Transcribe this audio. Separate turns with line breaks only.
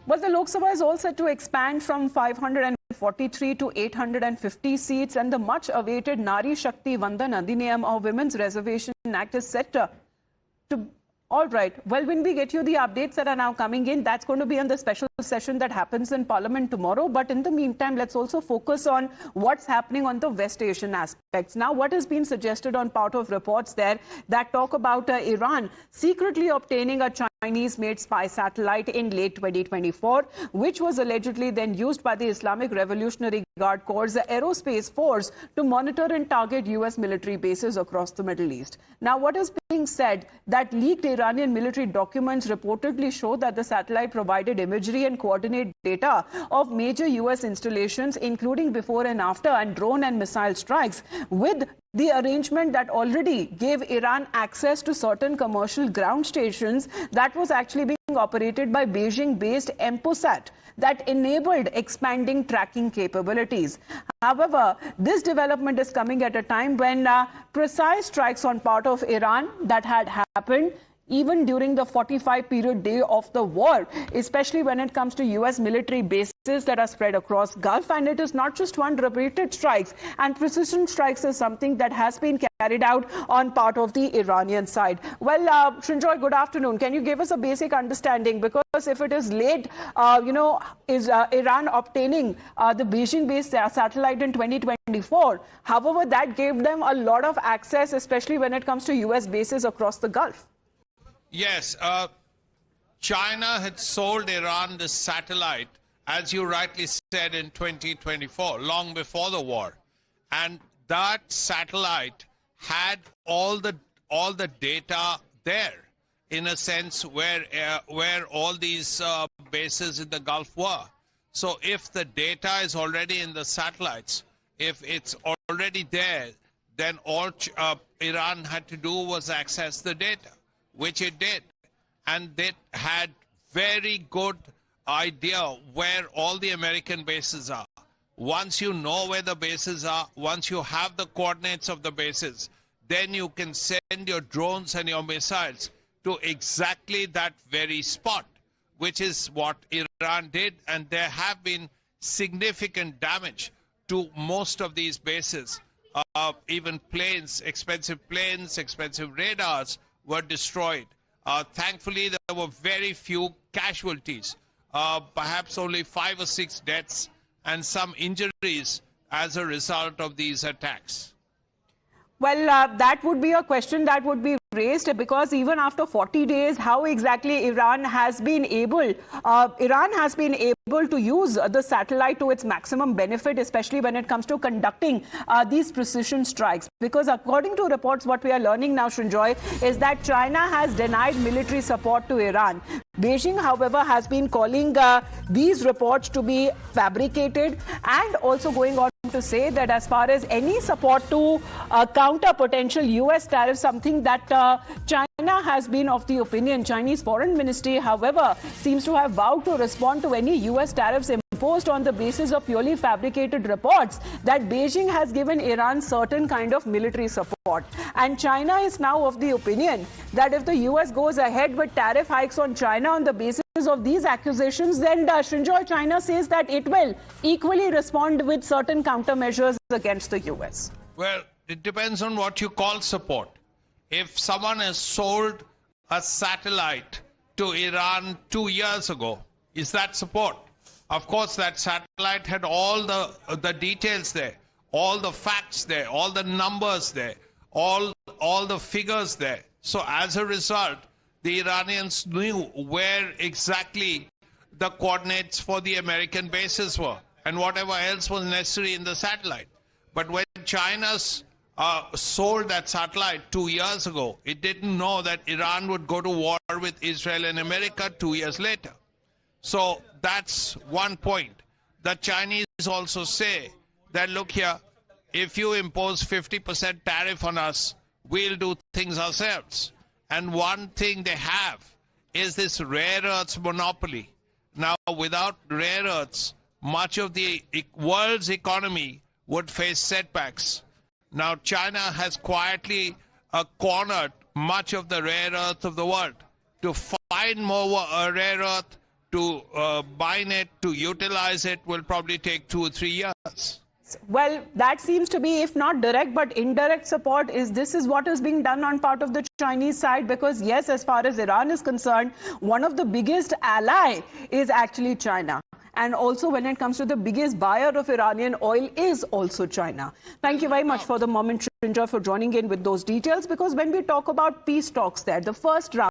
Well, the Lok Sabha is all set to expand from 543 to 850 seats, and the much-awaited Nari Shakti Vandan Adhiniyam or Women's Reservation Act is set to all right. Well, when we get you the updates that are now coming in, that's going to be on the special session that happens in Parliament tomorrow. But in the meantime, let's also focus on what's happening on the West Asian aspects. Now, what has been suggested on part of reports there that talk about Iran secretly obtaining a Chinese-made spy satellite in late 2024, which was allegedly then used by the Islamic Revolutionary Guard Corps' Aerospace Force to monitor and target U.S. military bases across the Middle East. Now, what is being said that leaked Iranian military documents reportedly show that the satellite provided imagery and coordinate data of major U.S. installations, including before and after, and drone and missile strikes, with the arrangement that already gave Iran access to certain commercial ground stations that was actually being operated by Beijing-based Emposat that enabled expanding tracking capabilities. However, this development is coming at a time when precise strikes on part of Iran that had happened even during the 45-period day of the war, especially when it comes to U.S. military bases that are spread across Gulf. And it is not just one repeated strikes, and precision strikes is something that has been carried out on part of the Iranian side. Well, Srinjoy, good afternoon. Can you give us a basic understanding? Because if it is late, is Iran obtaining the Beijing-based satellite in 2024? However, that gave them a lot of access, especially when it comes to U.S. bases across the Gulf.
Yes, China had sold Iran this satellite, as you rightly said, in 2024, long before the war. And that satellite had all the data there, in a sense, where all these bases in the Gulf were. So if the data is already in the satellites, if it's already there, then all Iran had to do was access the data, which it did. And they had very good idea where all the American bases are. Once you know where the bases are, once you have the coordinates of the bases, then you can send your drones and your missiles to exactly that very spot, which is what Iran did. And there have been significant damage to most of these bases. Even planes, expensive radars were destroyed. Thankfully, there were very few casualties, perhaps only 5 or 6 deaths and some injuries as a result of these attacks.
Well, that would be a question that would be raised, because even after 40 days, how exactly Iran has been able to use the satellite to its maximum benefit, especially when it comes to conducting these precision strikes. Because according to reports, what we are learning now, Srinjoy, is that China has denied military support to Iran. Beijing, however, has been calling these reports to be fabricated, and also going on to say that as far as any support to counter potential U.S. tariffs, something that China has been of the opinion. Chinese Foreign Ministry, however, seems to have vowed to respond to any U.S. tariffs imposed on the basis of purely fabricated reports that Beijing has given Iran certain kind of military support. And China is now of the opinion that if the U.S. goes ahead with tariff hikes on China on the basis of these accusations, then Srinjoy, China says that it will equally respond with certain countermeasures against the U.S.
Well, it depends on what you call support. If someone has sold a satellite to Iran 2 years ago, is that support? Of course, that satellite had all the details there, all the facts there, all the numbers there, all the figures there. So as a result, the Iranians knew where exactly the coordinates for the American bases were and whatever else was necessary in the satellite. But when China's sold that satellite 2 years ago, it didn't know that Iran would go to war with Israel and America 2 years later. So that's one point. The Chinese also say that, look here, if you impose 50% tariff on us, we'll do things ourselves. And one thing they have is this rare earths monopoly. Now, without rare earths, much of the world's economy would face setbacks. Now, China has quietly cornered much of the rare earth of the world. To find more rare earth to mine it, to utilize it, will probably take 2 or 3 years.
Well, that seems to be, if not direct, but indirect support. This is what is being done on part of the Chinese side, because yes, as far as Iran is concerned, one of the biggest ally is actually China. And also when it comes to the biggest buyer of Iranian oil is also China. Thank you very much for the moment, Srinjoy, for joining in with those details, because when we talk about peace talks there, the first round